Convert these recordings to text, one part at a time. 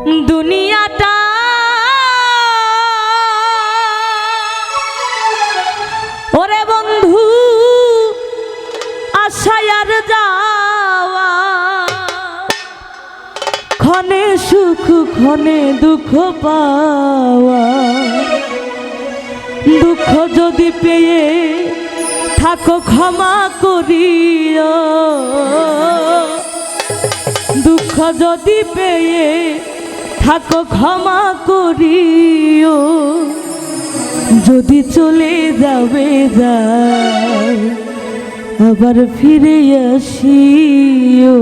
দুনিয়াটা ওরে বন্ধু আশায় আর যাওয়া, ক্ষণে সুখ ক্ষণে দুঃখ পাওয়া। দুঃখ যদি পেয়ে থাকো ক্ষমা করিও, দুঃখ যদি পেয়ে থাকো ক্ষমা করিও। যদি চলে যাবে যায় আবার ফিরে আসিও,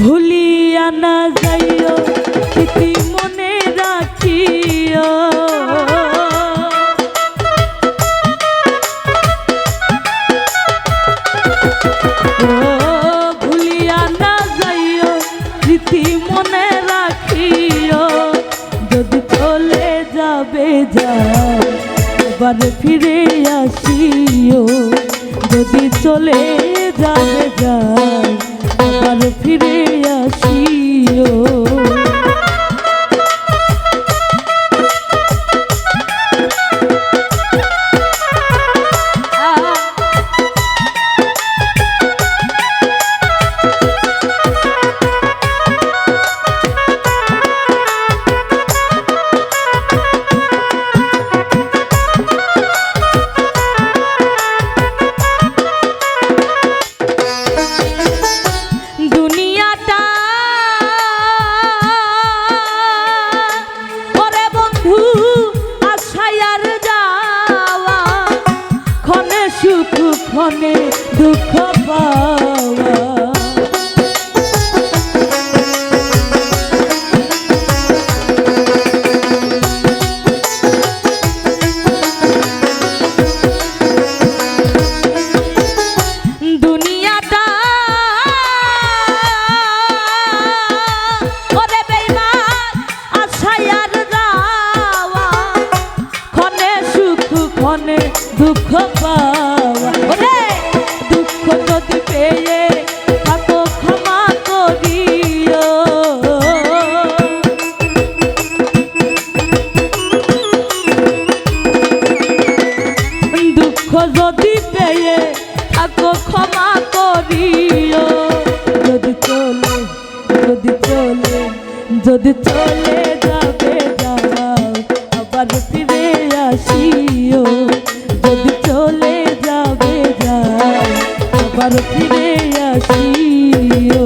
ভুলিয়া না যাইও স্মৃতি মনে রাখিও। ভুলিয়া না যাইও স্মৃতি মনে রাখিও। যদি চলে যাবে যায় আবার ফিরে আসিও, যদি চলে যাবে যায় আবার ফিরে আসিও। ক্ষণে দুঃখ পাওয়া, দুনিয়াটা ওরে বেঈমান আশায় আর যাওয়া, ক্ষণে সুখ ক্ষণে দুঃখ পাওয়া। দুঃখ যদি পেয়ে থাকো ক্ষমা করিও, দুঃখ যদি পেয়ে থাকো ক্ষমা করিও। যদি চলে যাবে যাও আবার ফিরে আসিও, যদি চলে যাবে যাও আবার ফিরে আসিও।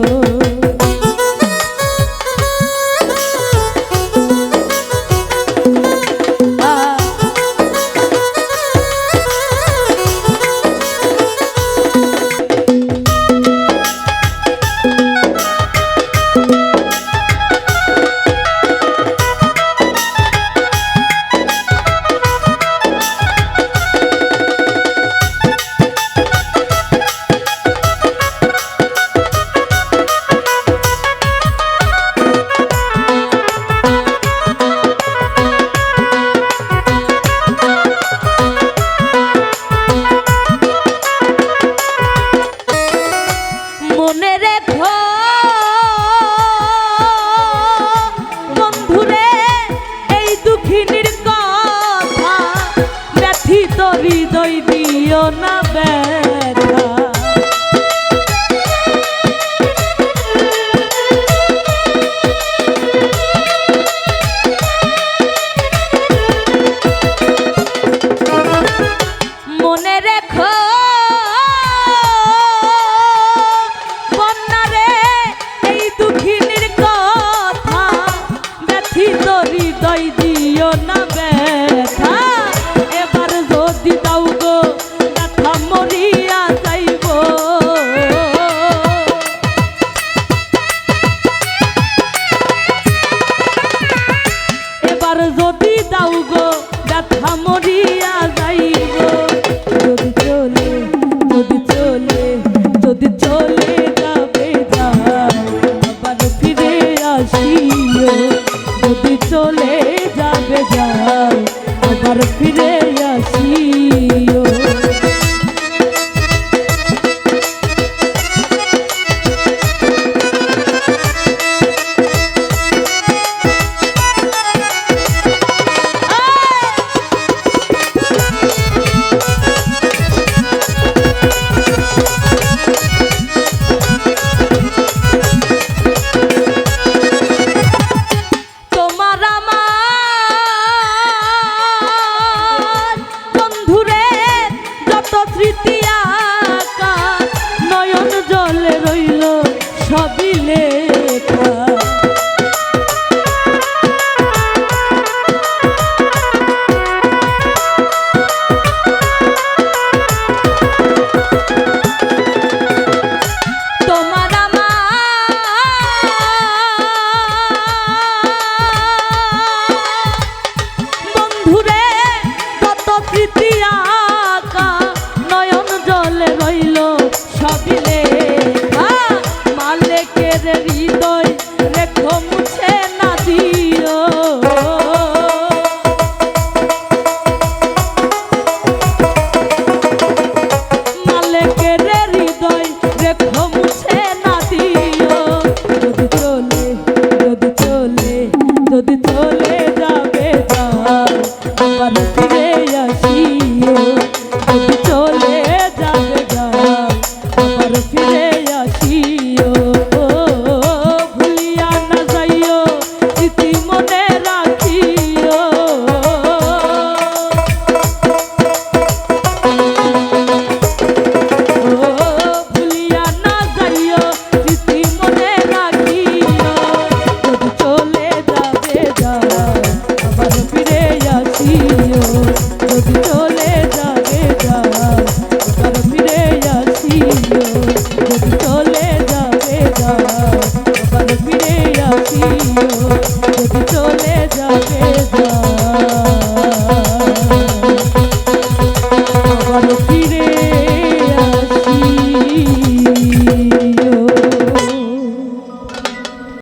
সবই লেখা। তোমার বন্ধুরে কত স্মৃতি আঁকা নয়ন জলে রইল সবই লেখা। মালিকের হৃদয় রেখো মুছে না দিও, মালিকের হৃদয় রেখো মুছে না দিও। যদি চলে যদি চলে যদি চলে যাবে যাও আবার ফিরে আসিও। যদি চলে যাবে যাও আবার ফিরে আসিও। ভুলিয়া না যাইও স্মৃতি মনে রাখিও। ভুলিয়া না যাইও স্মৃতি মনে রাখিও। যদি চলে যাবে যাও আবার ফিরে আসিও। যদি চলে যাবে যাও আবার ফিরে আসিও। যদি চলে যাবে যাও আবার ফিরে আসিও। যদি চলে যাবে যাও